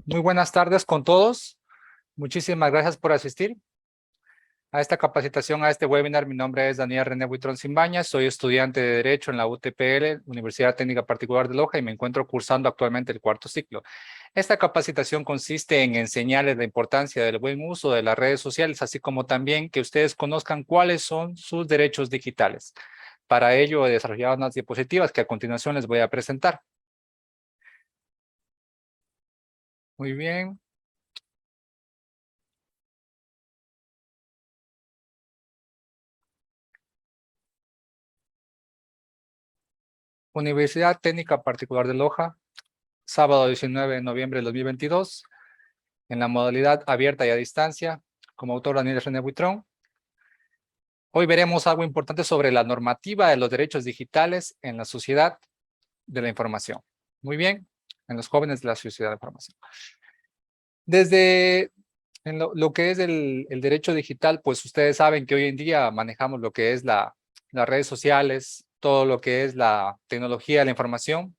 Muy buenas tardes con todos. Muchísimas gracias por asistir a esta capacitación, a este webinar. Mi nombre es Daniel René Buitrón Simbaña. Soy estudiante de Derecho en la UTPL, Universidad Técnica Particular de Loja, y me encuentro cursando actualmente el cuarto ciclo. Esta capacitación consiste en enseñarles la importancia del buen uso de las redes sociales, así como también que ustedes conozcan cuáles son sus derechos digitales. Para ello he desarrollado unas diapositivas que a continuación les voy a presentar. Muy bien. Universidad Técnica Particular de Loja, sábado 19 de noviembre de 2022, en la modalidad abierta y a distancia, como autor Daniel René Buitrón. Hoy veremos algo importante sobre la normativa de los derechos digitales en la sociedad de la información. Muy bien, en los jóvenes de la sociedad de la información. Desde en lo que es el derecho digital, pues ustedes saben que hoy en día manejamos lo que es las redes sociales, todo lo que es la tecnología de la información,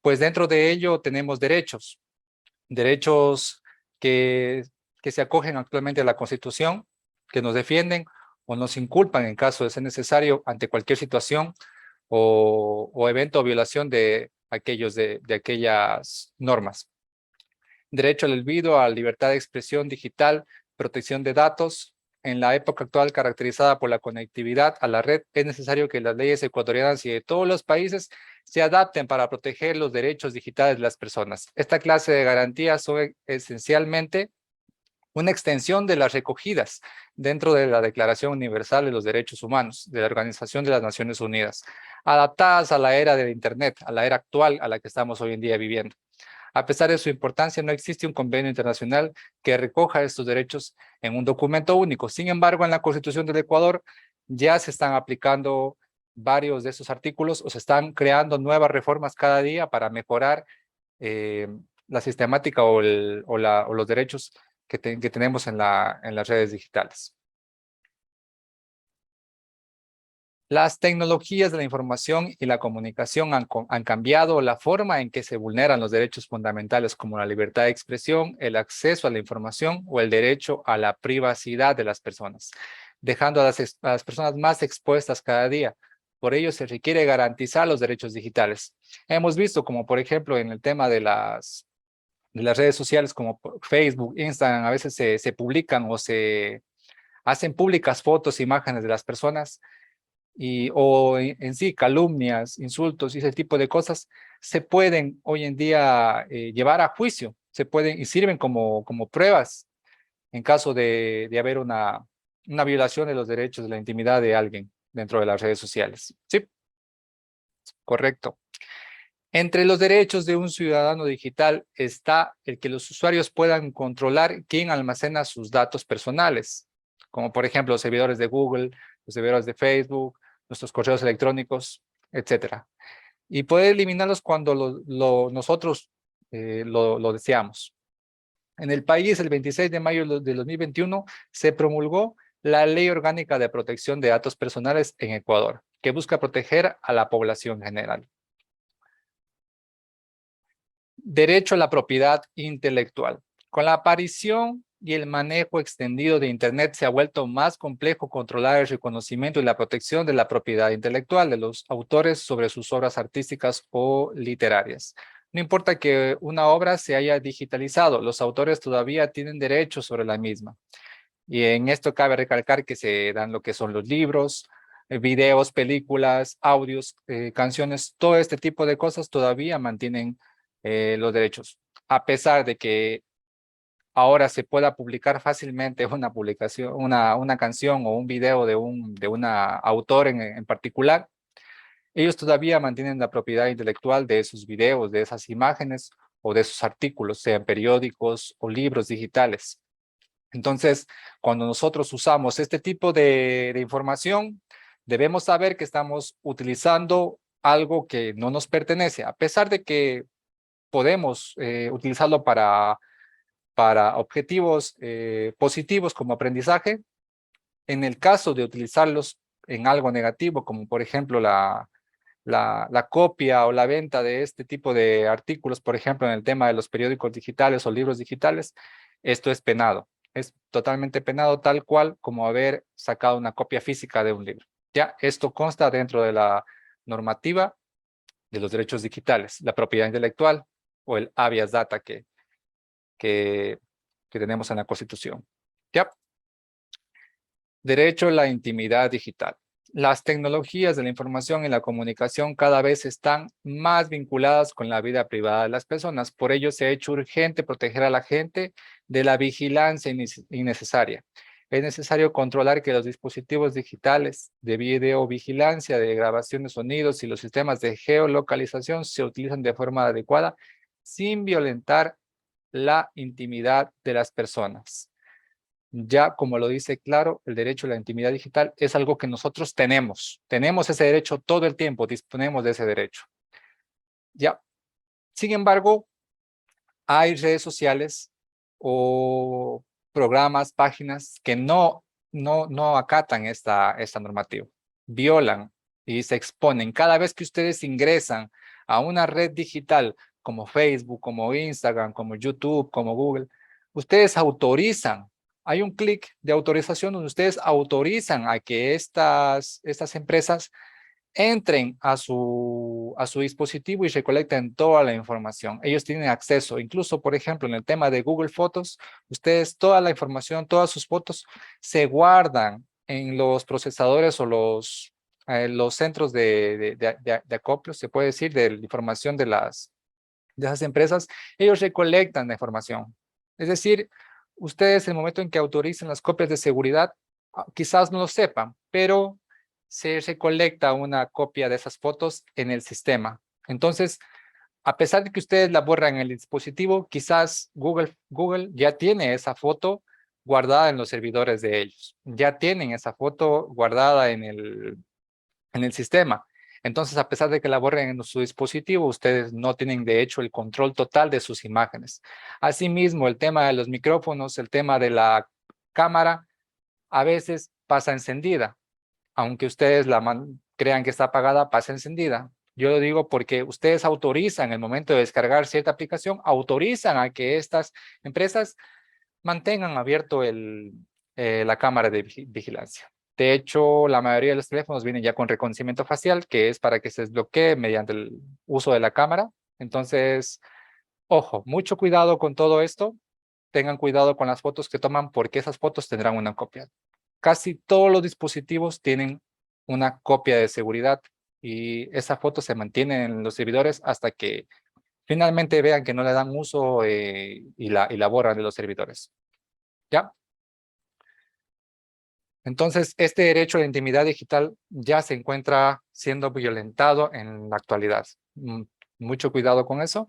pues dentro de ello tenemos derechos que, que se acogen actualmente a la Constitución, que nos defienden o nos inculpan en caso de ser necesario ante cualquier situación o evento o violación de aquellas normas. Derecho al olvido, a libertad de expresión digital, protección de datos. En la época actual caracterizada por la conectividad a la red, es necesario que las leyes ecuatorianas y de todos los países se adapten para proteger los derechos digitales de las personas. Esta clase de garantías son esencialmente una extensión de las recogidas dentro de la Declaración Universal de los Derechos Humanos de la Organización de las Naciones Unidas, adaptadas a la era del Internet, a la era actual a la que estamos hoy en día viviendo. A pesar de su importancia, no existe un convenio internacional que recoja estos derechos en un documento único. Sin embargo, en la Constitución del Ecuador ya se están aplicando varios de esos artículos o se están creando nuevas reformas cada día para mejorar eh, la sistemática o los derechos que tenemos en las redes digitales. Las tecnologías de la información y la comunicación han cambiado la forma en que se vulneran los derechos fundamentales como la libertad de expresión, el acceso a la información o el derecho a la privacidad de las personas, dejando a las personas más expuestas cada día. Por ello se requiere garantizar los derechos digitales. Hemos visto como por ejemplo en el tema de las redes sociales como Facebook, Instagram, a veces se publican o se hacen públicas fotos, imágenes de las personas o en sí calumnias, insultos y ese tipo de cosas se pueden hoy en día llevar a juicio, se pueden y sirven como pruebas en caso de haber una violación de los derechos de la intimidad de alguien dentro de las redes sociales. Sí, correcto. Entre los derechos de un ciudadano digital está el que los usuarios puedan controlar quién almacena sus datos personales, como por ejemplo los servidores de Google, los servidores de Facebook, nuestros correos electrónicos, etcétera. Y poder eliminarlos cuando nosotros lo deseamos. En el país, el 26 de mayo de 2021, se promulgó la Ley Orgánica de Protección de Datos Personales en Ecuador, que busca proteger a la población general. Derecho a la propiedad intelectual. Con la aparición y el manejo extendido de Internet se ha vuelto más complejo controlar el reconocimiento y la protección de la propiedad intelectual de los autores sobre sus obras artísticas o literarias. No importa que una obra se haya digitalizado, los autores todavía tienen derechos sobre la misma. Y en esto cabe recalcar que se dan lo que son los libros, videos, películas, audios, canciones, todo este tipo de cosas todavía mantienen los derechos. A pesar de que ahora se pueda publicar fácilmente una publicación, una canción o un video de una autor en particular, ellos todavía mantienen la propiedad intelectual de esos videos, de esas imágenes o de esos artículos, sean periódicos o libros digitales. Entonces, cuando nosotros usamos este tipo de información, debemos saber que estamos utilizando algo que no nos pertenece, a pesar de que podemos utilizarlo para objetivos positivos como aprendizaje. En el caso de utilizarlos en algo negativo, como por ejemplo la copia o la venta de este tipo de artículos, por ejemplo, en el tema de los periódicos digitales o libros digitales, esto es penado. Es totalmente penado tal cual como haber sacado una copia física de un libro. Ya, esto consta dentro de la normativa de los derechos digitales, la propiedad intelectual o el habeas data que, que tenemos en la Constitución. Ya, derecho a la intimidad digital. Las tecnologías de la información y la comunicación cada vez están más vinculadas con la vida privada de las personas. Por ello, se ha hecho urgente proteger a la gente de la vigilancia innecesaria. Es necesario controlar que los dispositivos digitales de videovigilancia, de grabación de sonidos y los sistemas de geolocalización se utilizan de forma adecuada sin violentar la intimidad de las personas. Ya, como lo dice claro, el derecho a la intimidad digital es algo que nosotros tenemos. Tenemos ese derecho todo el tiempo, disponemos de ese derecho. Ya, sin embargo, hay redes sociales o programas, páginas que no acatan esta normativa. Violan y se exponen. Cada vez que ustedes ingresan a una red digital como Facebook, como Instagram, como YouTube, como Google, ustedes autorizan. Hay un clic de autorización donde ustedes autorizan a que estas empresas entren a su dispositivo y recolecten toda la información. Ellos tienen acceso, incluso, por ejemplo, en el tema de Google Fotos, ustedes toda la información, todas sus fotos se guardan en los procesadores o los centros de acopio, se puede decir, de la información de esas empresas. Ellos recolectan la información. Es decir, ustedes en el momento en que autoricen las copias de seguridad, quizás no lo sepan, pero se recolecta una copia de esas fotos en el sistema. Entonces, a pesar de que ustedes la borran en el dispositivo, quizás Google ya tiene esa foto guardada en los servidores de ellos. Ya tienen esa foto guardada en el sistema. Entonces, a pesar de que la borren en su dispositivo, ustedes no tienen de hecho el control total de sus imágenes. Asimismo, el tema de los micrófonos, el tema de la cámara, a veces pasa encendida. Aunque ustedes crean que está apagada, pasa encendida. Yo lo digo porque ustedes autorizan en el momento de descargar cierta aplicación, autorizan a que estas empresas mantengan abierto la cámara de vigilancia. De hecho, la mayoría de los teléfonos vienen ya con reconocimiento facial, que es para que se desbloquee mediante el uso de la cámara. Entonces, ojo, mucho cuidado con todo esto. Tengan cuidado con las fotos que toman porque esas fotos tendrán una copia. Casi todos los dispositivos tienen una copia de seguridad y esa foto se mantiene en los servidores hasta que finalmente vean que no le dan uso y la borran de los servidores. ¿Ya? Entonces, este derecho a la intimidad digital ya se encuentra siendo violentado en la actualidad. Mucho cuidado con eso.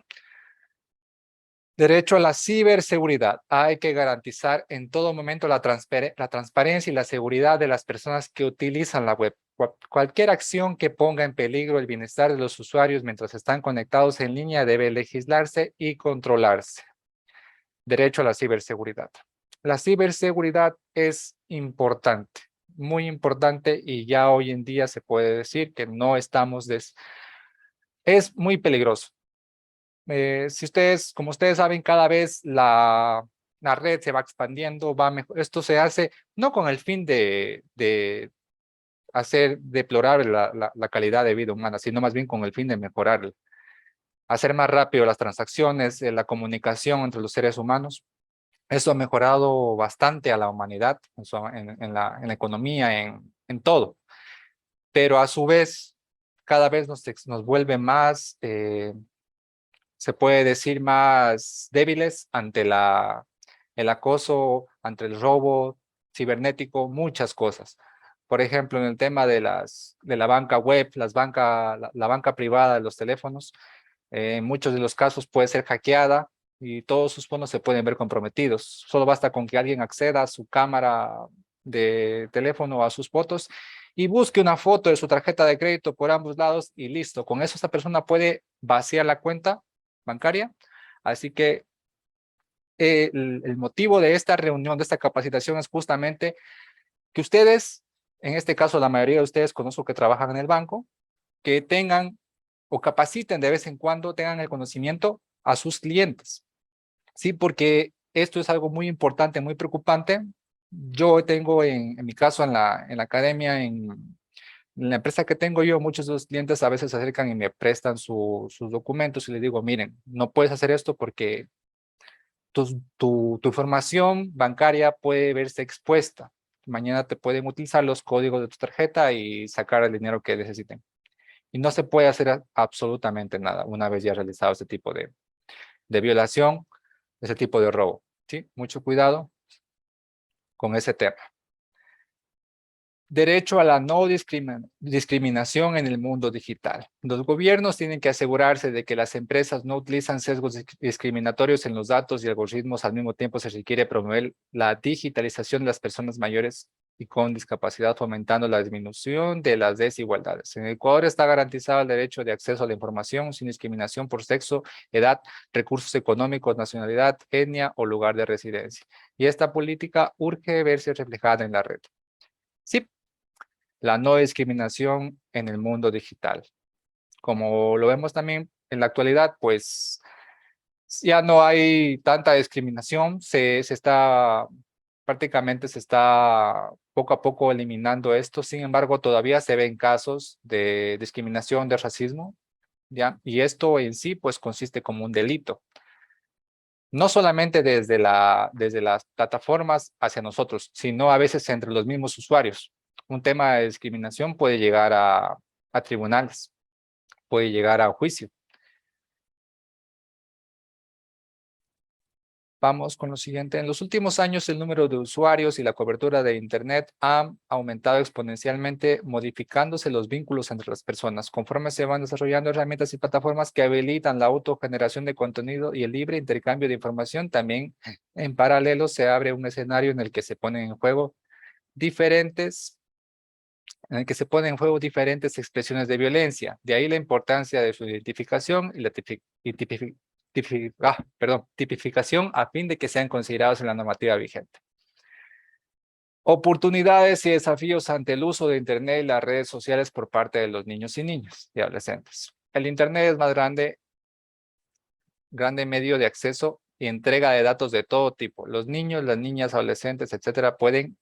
Derecho a la ciberseguridad. Hay que garantizar en todo momento la transparencia y la seguridad de las personas que utilizan la web. Cualquier acción que ponga en peligro el bienestar de los usuarios mientras están conectados en línea debe legislarse y controlarse. Derecho a la ciberseguridad. La ciberseguridad es importante, muy importante, y ya hoy en día se puede decir que no estamos es muy peligroso. Si ustedes, como ustedes saben, cada vez la red se va expandiendo, va mejor. Esto se hace no con el fin de hacer deplorable la calidad de vida humana, sino más bien con el fin de mejorar, hacer más rápido las transacciones, la comunicación entre los seres humanos. Eso ha mejorado bastante a la humanidad en la economía, en todo. Pero a su vez, cada vez nos vuelve más, se puede decir, más débiles ante el acoso, ante el robo cibernético, muchas cosas. Por ejemplo, en el tema de la banca web, la banca privada de los teléfonos, en muchos de los casos puede ser hackeada y todos sus fondos se pueden ver comprometidos. Solo basta con que alguien acceda a su cámara de teléfono o a sus fotos y busque una foto de su tarjeta de crédito por ambos lados y listo. Con eso esta persona puede vaciar la cuenta bancaria. Así que el motivo de esta reunión, de esta capacitación es justamente que ustedes, en este caso la mayoría de ustedes conozco que trabajan en el banco, que tengan o capaciten de vez en cuando, tengan el conocimiento a sus clientes. Sí, porque esto es algo muy importante, muy preocupante. Yo tengo en mi caso en la academia, en la empresa que tengo yo, muchos de los clientes a veces se acercan y me prestan sus documentos y les digo, miren, no puedes hacer esto porque tu información bancaria puede verse expuesta. Mañana te pueden utilizar los códigos de tu tarjeta y sacar el dinero que necesiten. Y no se puede hacer absolutamente nada una vez ya realizado este tipo de violación, ese tipo de robo. ¿Sí? Mucho cuidado con ese tema. Derecho a la no discriminación en el mundo digital. Los gobiernos tienen que asegurarse de que las empresas no utilizan sesgos discriminatorios en los datos y algoritmos. Al mismo tiempo, se requiere promover la digitalización de las personas mayores y con discapacidad, fomentando la disminución de las desigualdades. En Ecuador está garantizado el derecho de acceso a la información sin discriminación por sexo, edad, recursos económicos, nacionalidad, etnia o lugar de residencia. Y esta política urge verse reflejada en la red. Sí, la no discriminación en el mundo digital. Como lo vemos también en la actualidad, pues ya no hay tanta discriminación, prácticamente se está poco a poco eliminando esto. Sin embargo, todavía se ven casos de discriminación, de racismo, ¿ya? Y esto en sí, pues consiste como un delito. No solamente desde las plataformas hacia nosotros, sino a veces entre los mismos usuarios. Un tema de discriminación puede llegar a tribunales, puede llegar a juicio. Vamos con lo siguiente. En los últimos años, el número de usuarios y la cobertura de Internet han aumentado exponencialmente, modificándose los vínculos entre las personas, conforme se van desarrollando herramientas y plataformas que habilitan la autogeneración de contenido y el libre intercambio de información. También, en paralelo, se abre un escenario diferentes, en el que se ponen en juego diferentes expresiones de violencia. De ahí la importancia de su identificación y la tipificación a fin de que sean considerados en la normativa vigente. Oportunidades y desafíos ante el uso de Internet y las redes sociales por parte de los niños y niñas y adolescentes. El Internet es más grande medio de acceso y entrega de datos de todo tipo. Los niños, las niñas, adolescentes, etcétera, pueden,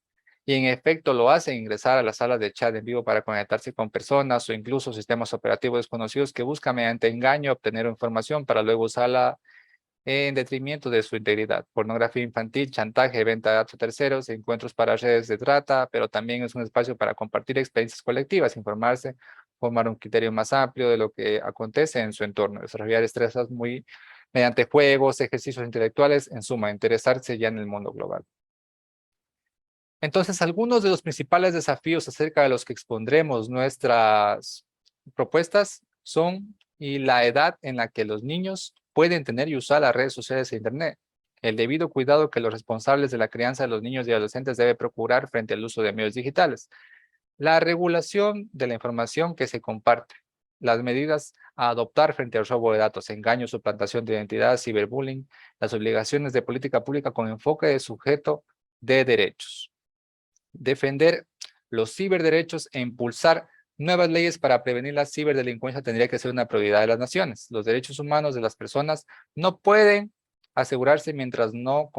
y en efecto lo hacen, ingresar a las salas de chat en vivo para conectarse con personas o incluso sistemas operativos desconocidos que buscan mediante engaño obtener información para luego usarla en detrimento de su integridad. Pornografía infantil, chantaje, venta de datos a terceros, encuentros para redes de trata, pero también es un espacio para compartir experiencias colectivas, informarse, formar un criterio más amplio de lo que acontece en su entorno, desarrollar destrezas mediante juegos, ejercicios intelectuales, en suma, interesarse ya en el mundo global. Entonces, algunos de los principales desafíos acerca de los que expondremos nuestras propuestas son y la edad en la que los niños pueden tener y usar las redes sociales e Internet, el debido cuidado que los responsables de la crianza de los niños y adolescentes deben procurar frente al uso de medios digitales, la regulación de la información que se comparte, las medidas a adoptar frente al robo de datos, engaños, suplantación de identidad, ciberbullying, las obligaciones de política pública con enfoque de sujeto de derechos. Defender los ciberderechos e impulsar nuevas leyes para prevenir la ciberdelincuencia tendría que ser una prioridad de las naciones. Los derechos humanos de las personas no pueden asegurarse mientras no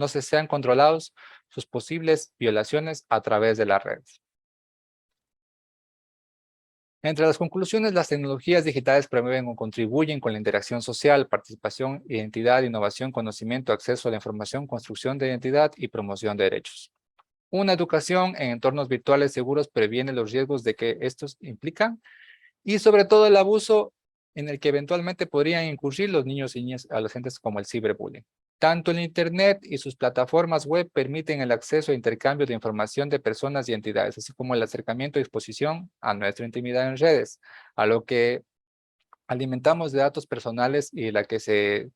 se sean controlados sus posibles violaciones a través de las redes. Entre las conclusiones, las tecnologías digitales promueven o contribuyen con la interacción social, participación, identidad, innovación, conocimiento, acceso a la información, construcción de identidad y promoción de derechos. Una educación en entornos virtuales seguros previene los riesgos de que estos implican y sobre todo el abuso en el que eventualmente podrían incurrir los niños y niñas adolescentes como el ciberbullying. Tanto el Internet y sus plataformas web permiten el acceso e intercambio de información de personas y entidades, así como el acercamiento y exposición a nuestra intimidad en redes, a lo que alimentamos de datos personales y de las que se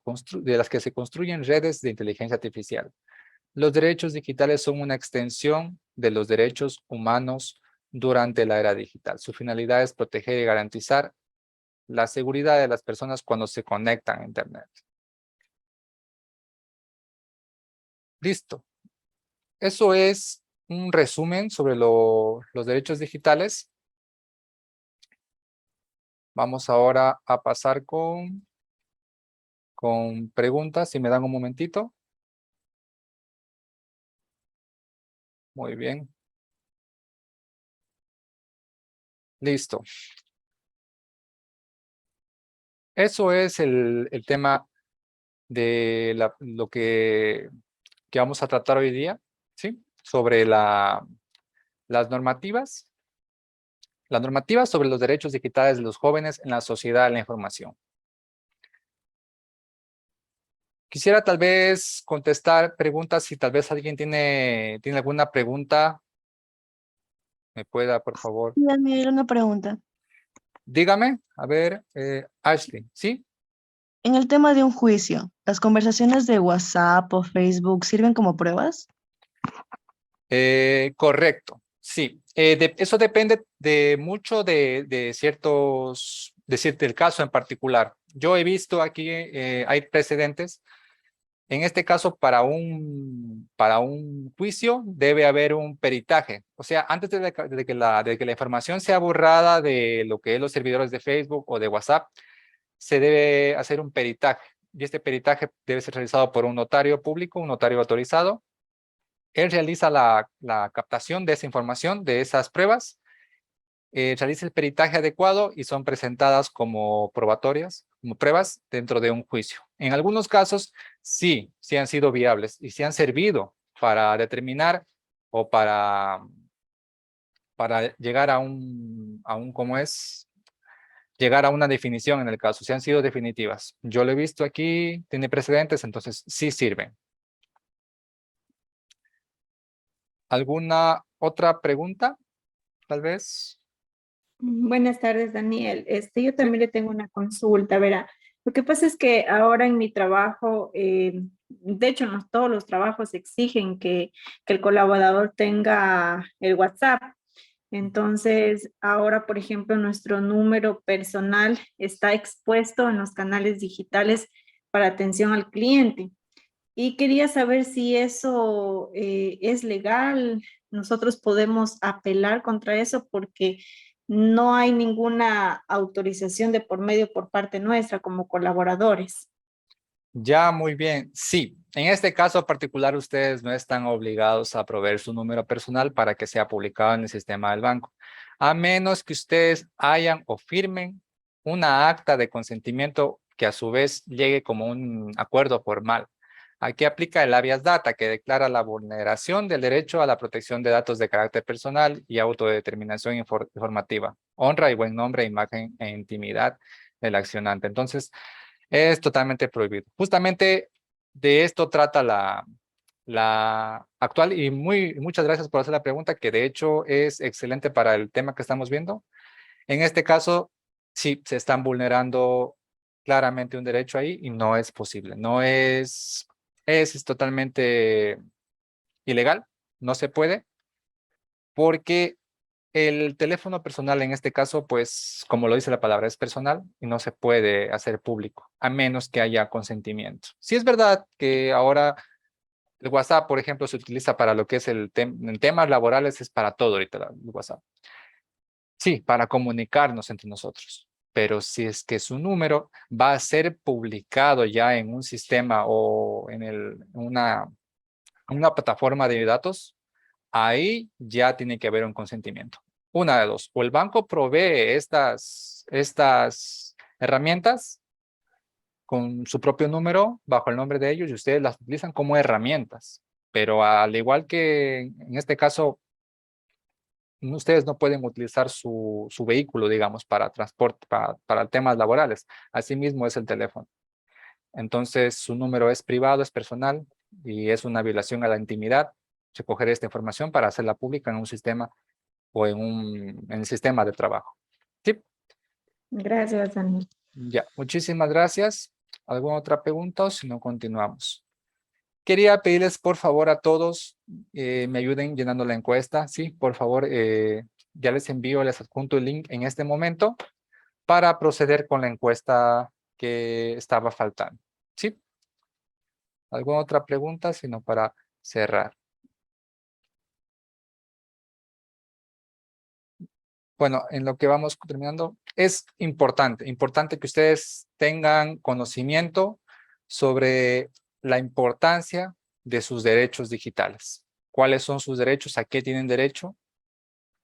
construyen redes de inteligencia artificial. Los derechos digitales son una extensión de los derechos humanos durante la era digital. Su finalidad es proteger y garantizar la seguridad de las personas cuando se conectan a Internet. Listo. Eso es un resumen sobre los derechos digitales. Vamos ahora a pasar con preguntas, si me dan un momentito. Muy bien. Listo. Eso es el tema de lo que vamos a tratar hoy día, ¿sí? Sobre las normativas. Las normativas sobre los derechos digitales de los jóvenes en la sociedad de la información. Quisiera tal vez contestar preguntas si tal vez alguien tiene alguna pregunta. ¿Me pueda, por favor? Sí, Daniel, una pregunta. Dígame, a ver, Ashley, ¿sí? En el tema de un juicio, ¿las conversaciones de WhatsApp o Facebook sirven como pruebas? Correcto, sí. Eso depende de mucho de ciertos, del caso en particular. Yo he visto aquí, hay precedentes. En este caso, para un juicio debe haber un peritaje. O sea, antes de que la información sea borrada de lo que es los servidores de Facebook o de WhatsApp, se debe hacer un peritaje. Y este peritaje debe ser realizado por un notario público, un notario autorizado. Él realiza la captación de esa información, de esas pruebas, realiza el peritaje adecuado y son presentadas como probatorias, como pruebas dentro de un juicio. En algunos casos, sí han sido viables y sí han servido para determinar o para llegar ¿cómo es? Llegar a una definición en el caso, sí han sido definitivas. Yo lo he visto aquí, tiene precedentes, entonces sí sirven. ¿Alguna otra pregunta, tal vez? Buenas tardes, Daniel. Yo Sí. también le tengo una consulta, verá. Lo que pasa es que ahora en mi trabajo, de hecho, no todos los trabajos exigen que el colaborador tenga el WhatsApp. Entonces, ahora, por ejemplo, nuestro número personal está expuesto en los canales digitales para atención al cliente. Y quería saber si eso es legal. Nosotros podemos apelar contra eso porque no hay ninguna autorización de por medio por parte nuestra como colaboradores. Ya, muy bien. Sí, en este caso particular ustedes no están obligados a proveer su número personal para que sea publicado en el sistema del banco, a menos que ustedes hayan o firmen una acta de consentimiento que a su vez llegue como un acuerdo formal. Aquí aplica el habeas data, que declara la vulneración del derecho a la protección de datos de carácter personal y autodeterminación informativa, honra y buen nombre, imagen e intimidad del accionante. Entonces, es totalmente prohibido. Justamente de esto trata la actual y muchas gracias por hacer la pregunta, que de hecho es excelente para el tema que estamos viendo. En este caso, sí, se están vulnerando claramente un derecho ahí y no es posible. No es totalmente ilegal, no se puede, porque el teléfono personal en este caso, pues, como lo dice la palabra, es personal y no se puede hacer público, a menos que haya consentimiento. Sí es verdad que ahora el WhatsApp, por ejemplo, se utiliza para lo que es en temas laborales, es para todo ahorita el WhatsApp. Sí, para comunicarnos entre nosotros. Pero si es que su número va a ser publicado ya en un sistema o en una plataforma de datos, ahí ya tiene que haber un consentimiento. Una de dos, o el banco provee estas herramientas con su propio número, bajo el nombre de ellos, y ustedes las utilizan como herramientas. Pero al igual que en este caso, ustedes no pueden utilizar su vehículo, digamos, para transporte, para temas laborales. Asimismo es el teléfono. Entonces, su número es privado, es personal, y es una violación a la intimidad recoger esta información para hacerla pública en un sistema o en el sistema de trabajo. Sí, Gracias, Daniel. ya. Muchísimas gracias. ¿Alguna otra pregunta o si no continuamos? Quería pedirles por favor a todos me ayuden llenando la encuesta. Sí, por favor, ya les envío, les adjunto el link en este momento para proceder con la encuesta que estaba faltando. ¿Sí? ¿Alguna otra pregunta? Sino para cerrar. bueno, en lo que vamos terminando, es importante que ustedes tengan conocimiento sobre la importancia de sus derechos digitales. ¿Cuáles son sus derechos? ¿A qué tienen derecho?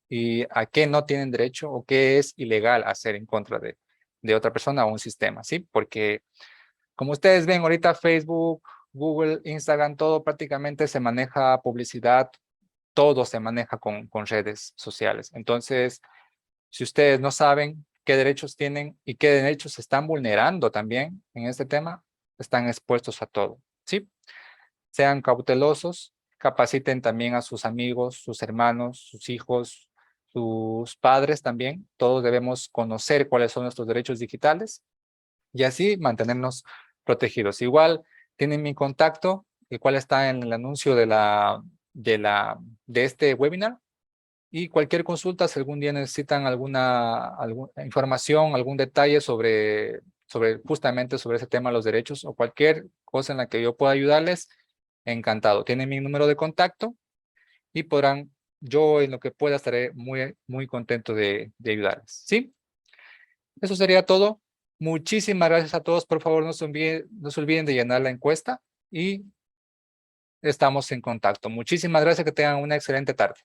¿Y a qué no tienen derecho? ¿O qué es ilegal hacer en contra de otra persona o un sistema? ¿Sí? Porque como ustedes ven ahorita Facebook, Google, Instagram, todo prácticamente se maneja publicidad, todo se maneja con redes sociales. Entonces, si ustedes no saben qué derechos tienen y qué derechos se están vulnerando también en este tema, están expuestos a todo, ¿sí? Sean cautelosos, capaciten también a sus amigos, sus hermanos, sus hijos, sus padres también. Todos debemos conocer cuáles son nuestros derechos digitales y así mantenernos protegidos. Igual tienen mi contacto, el cual está en el anuncio de este webinar. Y cualquier consulta, si algún día necesitan alguna información, algún detalle justamente sobre ese tema, los derechos, o cualquier cosa en la que yo pueda ayudarles, encantado. Tienen mi número de contacto y yo en lo que pueda estaré muy contento de ayudarles. ¿Sí? Eso sería todo. Muchísimas gracias a todos. Por favor, no se olviden de llenar la encuesta y estamos en contacto. Muchísimas gracias. Que tengan una excelente tarde.